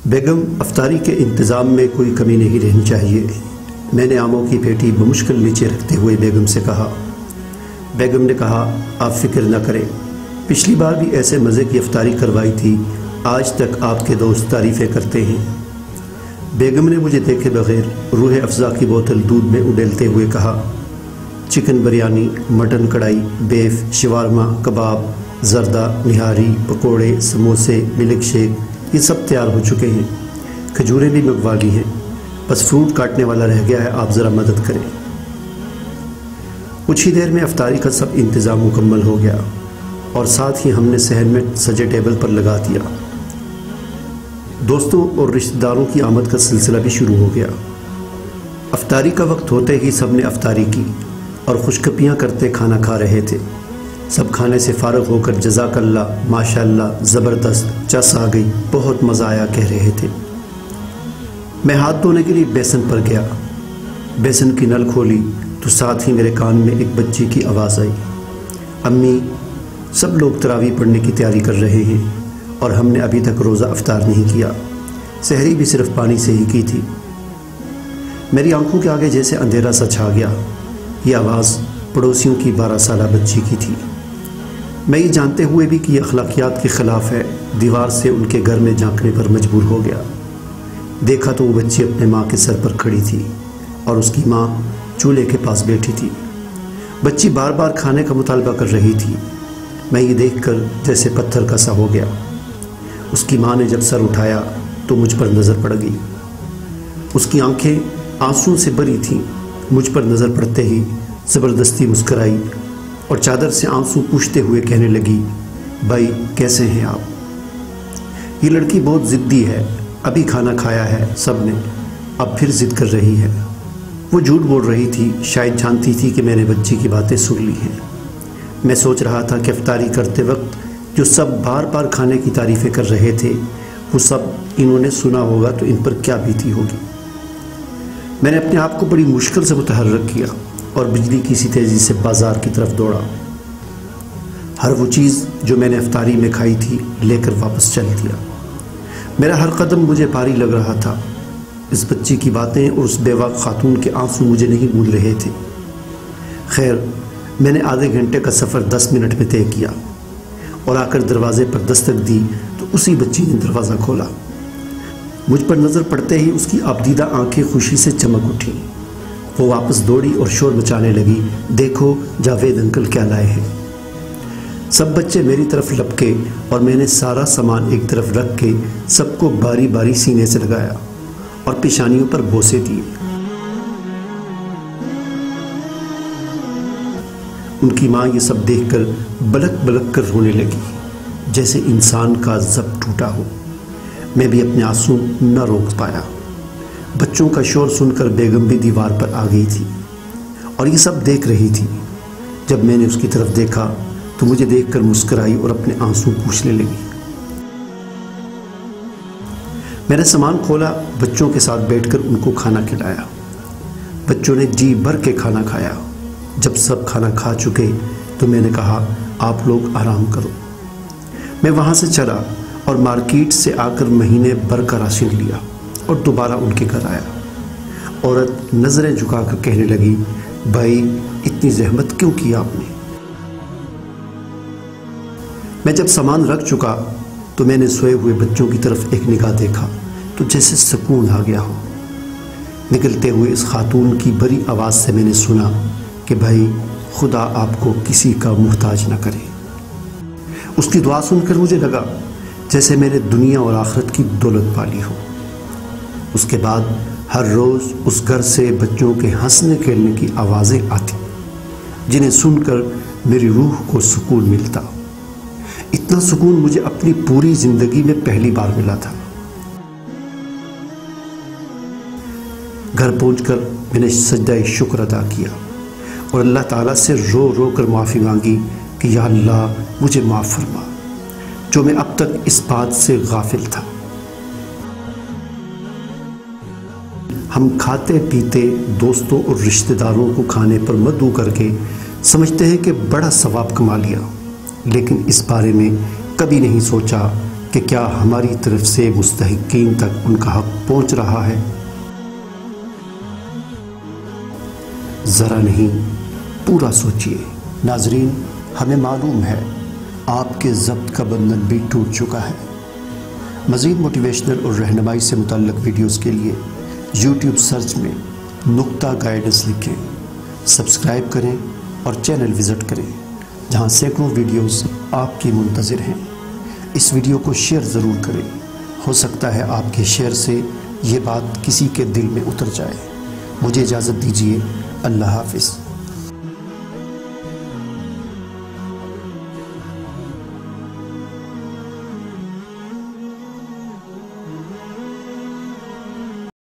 بیگم افطاری کے انتظام میں کوئی کمی نہیں رہنی چاہیے۔ میں نے آموں کی پیٹی بمشکل نیچے رکھتے ہوئے بیگم سے کہا۔ بیگم نے کہا، آپ فکر نہ کریں، پچھلی بار بھی ایسے مزے کی افطاری کروائی تھی، آج تک آپ کے دوست تعریفیں کرتے ہیں۔ بیگم نے مجھے دیکھے بغیر روح افزا کی بوتل دودھ میں اڈیلتے ہوئے کہا، چکن بریانی، مٹن کڑھائی، بیف، شوارما، کباب، زردہ، نہاری، پکوڑے، سموسے، ملک شیک، یہ سب تیار ہو چکے ہیں، کھجوریں بھی منگوا لی ہیں، بس فروٹ کاٹنے والا رہ گیا ہے، آپ ذرا مدد کریں۔ کچھ ہی دیر میں افطاری کا سب انتظام مکمل ہو گیا اور ساتھ ہی ہم نے صحن میں سجے ٹیبل پر لگا دیا۔ دوستوں اور رشتہ داروں کی آمد کا سلسلہ بھی شروع ہو گیا۔ افطاری کا وقت ہوتے ہی سب نے افطاری کی اور خوشکپیاں کرتے کھانا کھا رہے تھے۔ سب کھانے سے فارغ ہو کر جزاک اللہ، ماشاءاللہ، زبردست، چس آ گئی، بہت مزہ آیا کہہ رہے تھے۔ میں ہاتھ دھونے کے لیے بیسن پر گیا۔ بیسن کی نل کھولی تو ساتھ ہی میرے کان میں ایک بچی کی آواز آئی، امی، سب لوگ تراویح پڑھنے کی تیاری کر رہے ہیں اور ہم نے ابھی تک روزہ افطار نہیں کیا، سحری بھی صرف پانی سے ہی کی تھی۔ میری آنکھوں کے آگے جیسے اندھیرا سا چھا گیا۔ یہ آواز پڑوسیوں کی 12 سالہ بچی کی تھی۔ میں یہ جانتے ہوئے بھی کہ یہ اخلاقیات کے خلاف ہے، دیوار سے ان کے گھر میں جھانکنے پر مجبور ہو گیا۔ دیکھا تو وہ بچی اپنے ماں کے سر پر کھڑی تھی اور اس کی ماں چولہے کے پاس بیٹھی تھی۔ بچی بار بار کھانے کا مطالبہ کر رہی تھی۔ میں یہ دیکھ کر جیسے پتھر کا سا ہو گیا۔ اس کی ماں نے جب سر اٹھایا تو مجھ پر نظر پڑ گئی۔ اس کی آنکھیں آنسوں سے بھری تھیں۔ مجھ پر نظر پڑتے ہی زبردستی مسکرائی اور چادر سے آنسو پوچھتے ہوئے کہنے لگی، بھائی کیسے ہیں آپ؟ یہ لڑکی بہت ضدی ہے، ابھی کھانا کھایا ہے سب نے، اب پھر ضد کر رہی ہے۔ وہ جھوٹ بول رہی تھی، شاید جانتی تھی کہ میں نے بچی کی باتیں سن لی ہیں۔ میں سوچ رہا تھا کہ افطاری کرتے وقت جو سب بار بار کھانے کی تعریفیں کر رہے تھے، وہ سب انہوں نے سنا ہوگا تو ان پر کیا بیتی ہوگی۔ میں نے اپنے آپ کو بڑی مشکل سے متحرک کیا اور بجلی کی سی تیزی سے بازار کی طرف دوڑا۔ ہر وہ چیز جو میں نے افطاری میں کھائی تھی لے کر واپس چل دیا۔ میرا ہر قدم مجھے بھاری لگ رہا تھا۔ اس بچی کی باتیں اور اس بیوہ خاتون کے آنسو مجھے نہیں بھول رہے تھے۔ خیر، میں نے آدھے گھنٹے کا سفر 10 منٹ میں طے کیا اور آ کر دروازے پر دستک دی تو اسی بچی نے دروازہ کھولا۔ مجھ پر نظر پڑتے ہی اس کی آبدیدہ آنکھیں خوشی سے چمک اٹھیں۔ وہ واپس دوڑی اور شور مچانے لگی، دیکھو جاوید انکل کیا لائے ہیں۔ سب بچے میری طرف لپکے اور میں نے سارا سامان ایک طرف رکھ کے سب کو باری باری سینے سے لگایا اور پیشانیوں پر بوسے دیے۔ ان کی ماں یہ سب دیکھ کر بلک بلک کر رونے لگی، جیسے انسان کا ضبط ٹوٹا ہو۔ میں بھی اپنے آنسو نہ روک پایا۔ بچوں کا شور سن کر بیگم بھی دیوار پر آ گئی تھی اور یہ سب دیکھ رہی تھی۔ جب میں نے اس کی طرف دیکھا تو مجھے دیکھ کر مسکرائی اور اپنے آنسو پوچھنے لگی۔ میں نے سامان کھولا، بچوں کے ساتھ بیٹھ کر ان کو کھانا کھلایا۔ بچوں نے جی بھر کے کھانا کھایا۔ جب سب کھانا کھا چکے تو میں نے کہا، آپ لوگ آرام کرو۔ میں وہاں سے چلا اور مارکیٹ سے آ کر مہینے بھر کا راشن لیا اور دوبارہ ان کے گھر آیا۔ عورت نظریں جھکا کر کہنے لگی، بھائی اتنی زحمت کیوں کی آپ نے؟ میں جب سامان رکھ چکا تو میں نے سوئے ہوئے بچوں کی طرف ایک نگاہ دیکھا تو جیسے سکون آ گیا ہو۔ نکلتے ہوئے اس خاتون کی بڑی آواز سے میں نے سنا کہ بھائی خدا آپ کو کسی کا محتاج نہ کرے۔ اس کی دعا سن کر مجھے لگا جیسے میں نے دنیا اور آخرت کی دولت پالی ہو۔ اس کے بعد ہر روز اس گھر سے بچوں کے ہنسنے کھیلنے کی آوازیں آتی، جنہیں سن کر میری روح کو سکون ملتا۔ اتنا سکون مجھے اپنی پوری زندگی میں پہلی بار ملا تھا۔ گھر پہنچ کر میں نے سجدہ شکر ادا کیا اور اللہ تعالیٰ سے رو رو کر معافی مانگی کہ یا اللہ مجھے معاف فرما، جو میں اب تک اس بات سے غافل تھا۔ ہم کھاتے پیتے دوستوں اور رشتہ داروں کو کھانے پر مدعو کر کے سمجھتے ہیں کہ بڑا ثواب کما لیا، لیکن اس بارے میں کبھی نہیں سوچا کہ کیا ہماری طرف سے مستحقین تک ان کا حق پہنچ رہا ہے؟ ذرا نہیں، پورا سوچئے۔ ناظرین، ہمیں معلوم ہے آپ کے ضبط کا بندھن بھی ٹوٹ چکا ہے۔ مزید موٹیویشنل اور رہنمائی سے متعلق ویڈیوز کے لیے یوٹیوب سرچ میں نقطہ گائیڈنس لکھیں، سبسکرائب کریں اور چینل وزٹ کریں، جہاں سینکڑوں ویڈیوز آپ کی منتظر ہیں۔ اس ویڈیو کو شیئر ضرور کریں، ہو سکتا ہے آپ کے شیئر سے یہ بات کسی کے دل میں اتر جائے۔ مجھے اجازت دیجیے، اللہ حافظ۔